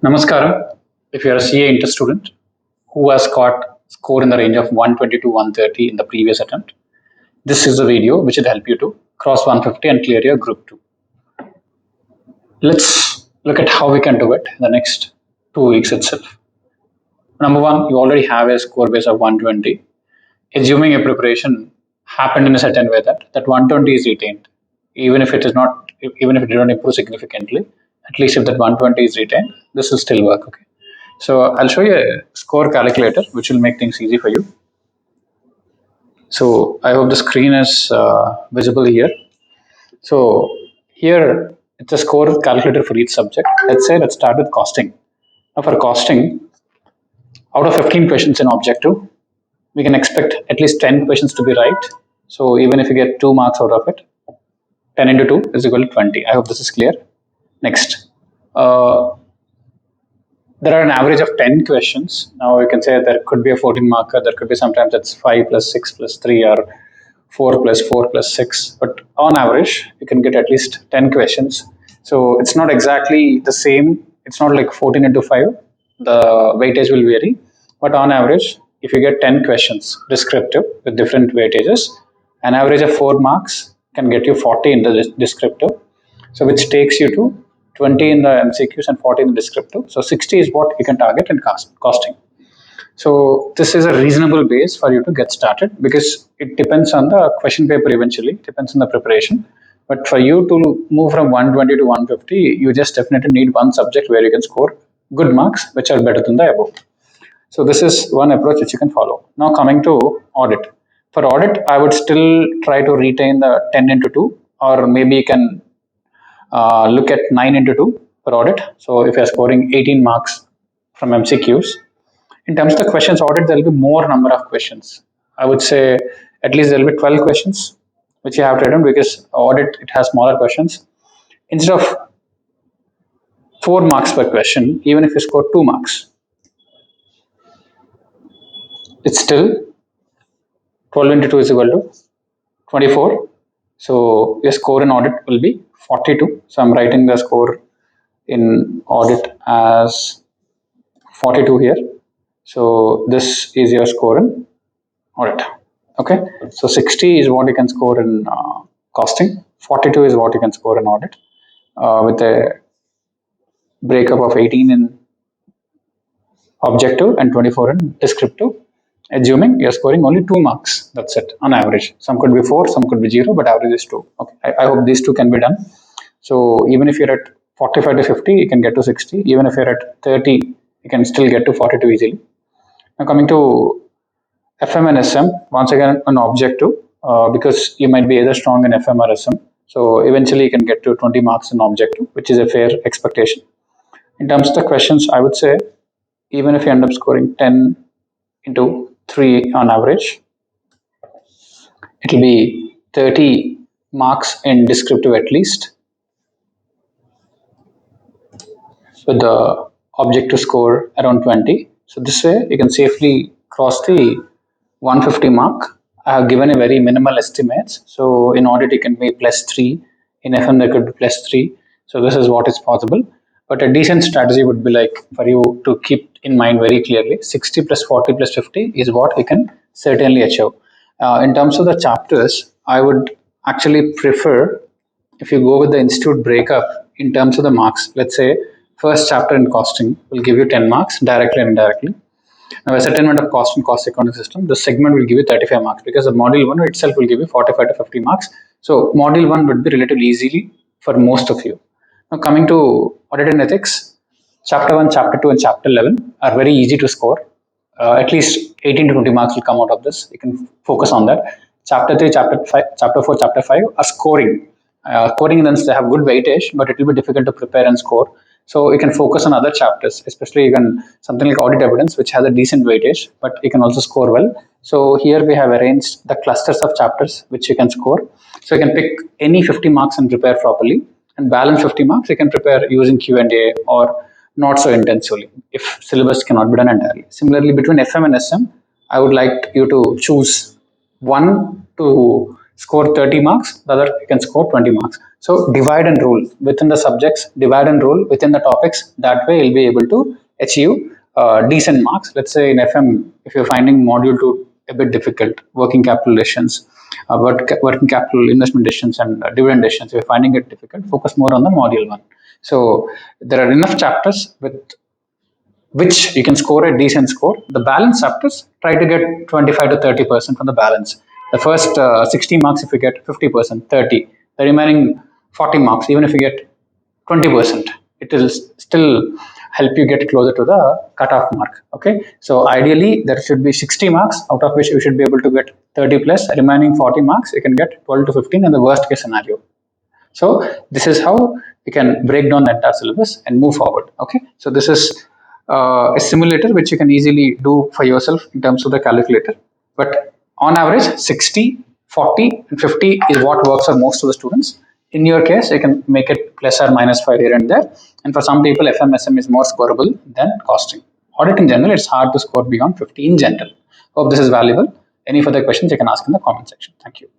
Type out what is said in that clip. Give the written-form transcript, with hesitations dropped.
Namaskaram. If you are a CA Inter student who has got score in the range of 120 to 130 in the previous attempt, this is the video which will help you to cross 150 and clear your group 2. Let's look at how we can do it in the next 2 weeks itself. Number one, you already have a score base of 120. Assuming a preparation happened in a certain way that 120 is retained, even if it is not, even if it did not improve significantly, at least if that 120 is retained, this will still work. Okay. So I'll show you a score calculator, which will make things easy for you. So I hope the screen is visible here. So here it's a score calculator for each subject. Let's start with costing. Now for costing, out of 15 questions in objective, we can expect at least 10 questions to be right. So even if you get 2 marks out of it, 10 into 2 is equal to 20. I hope this is clear. Next, there are an average of 10 questions. Now you can say there could be a 14 marker. There could be sometimes it's 5 plus 6 plus 3 or 4 plus 4 plus 6. But on average, you can get at least 10 questions. So it's not exactly the same. It's not like 14 into 5. The weightage will vary. But on average, if you get 10 questions descriptive with different weightages, an average of 4 marks can get you 40 in the descriptive. So which takes you to 20 in the MCQs and 40 in the descriptive. So 60 is what you can target in costing. So this is a reasonable base for you to get started because it depends on the question paper eventually, depends on the preparation. But for you to move from 120 to 150, you just definitely need one subject where you can score good marks, which are better than the above. So this is one approach which you can follow. Now coming to audit. For audit, I would still try to retain the 10 into 2, or maybe you can look at 9 into 2 per audit. So if you're scoring 18 marks from MCQs, in terms of the questions audit, there will be more number of questions. I would say at least there will be 12 questions which you have to attempt because audit, it has smaller questions. Instead of 4 marks per question, even if you score 2 marks, it's still 12 into 2 is equal to 24. So your score in audit will be 42. So I'm writing the score in audit as 42 here. So this is your score in audit. Okay. So 60 is what you can score in costing. 42 is what you can score in audit with a breakup of 18 in objective and 24 in descriptive. Assuming you're scoring only 2 marks, that's it on average. Some could be 4, some could be 0, but average is 2. Okay, I hope these two can be done. So even if you're at 45 to 50, you can get to 60. Even if you're at 30, you can still get to 42 easily. Now coming to FM and SM, once again an objective because you might be either strong in FM or SM. So eventually you can get to 20 marks in objective, which is a fair expectation. In terms of the questions, I would say even if you end up scoring 10 into 3 on average, it will be 30 marks in descriptive at least, with the objective score around 20. So this way you can safely cross the 150 mark. I have given a very minimal estimates. So in audit it can be plus 3, in FM there could be plus 3. So this is what is possible. But a decent strategy would be like for you to keep in mind very clearly 60 plus 40 plus 50 is what you can certainly achieve. In terms of the chapters, I would actually prefer if you go with the institute breakup in terms of the marks. Let's say first chapter in costing will give you 10 marks directly and indirectly. Now, a certain amount of cost and cost accounting system, the segment will give you 35 marks because the module 1 itself will give you 45 to 50 marks. So module 1 would be relatively easily for most of you. Now coming to audit and ethics, chapter 1, chapter 2 and chapter 11 are very easy to score. At least 18 to 20 marks will come out of this. You can focus on that. Chapter 3, chapter 5, chapter 4, chapter 5 are scoring. Scoring in the sense they have good weightage, but it will be difficult to prepare and score. So you can focus on other chapters, especially you can something like audit evidence, which has a decent weightage, but you can also score well. So here we have arranged the clusters of chapters which you can score. So you can pick any 50 marks and prepare properly, and balance 50 marks you can prepare using Q&A or not so intensively if syllabus cannot be done entirely. Similarly, between FM and SM, I would like you to choose 1 to score 30 marks, the other you can score 20 marks. So divide and rule within the subjects, divide and rule within the topics. That way, you'll be able to achieve decent marks. Let's say in FM, if you're finding module 2 a bit difficult, working capital decisions, working capital investment decisions, and dividend decisions, if you're finding it difficult, focus more on the module 1. So there are enough chapters with which you can score a decent score. The balance chapters, try to get 25 to 30% from the balance. The first 60 marks, if you get 50%, 30. The remaining 40 marks, even if you get 20%, it will still help you get closer to the cutoff mark. Okay, so ideally there should be 60 marks, out of which you should be able to get 30 plus. Remaining 40 marks, you can get 12 to 15 in the worst case scenario. So this is how you can break down the entire syllabus and move forward. Okay, so this is a simulator which you can easily do for yourself in terms of the calculator. But on average, 60, 40, and 50 is what works for most of the students. In your case, you can make it plus or minus 5 here and there. And for some people, FMSM is more scoreable than costing. Audit in general, it's hard to score beyond 50 in general. Hope this is valuable. Any further questions you can ask in the comment section. Thank you.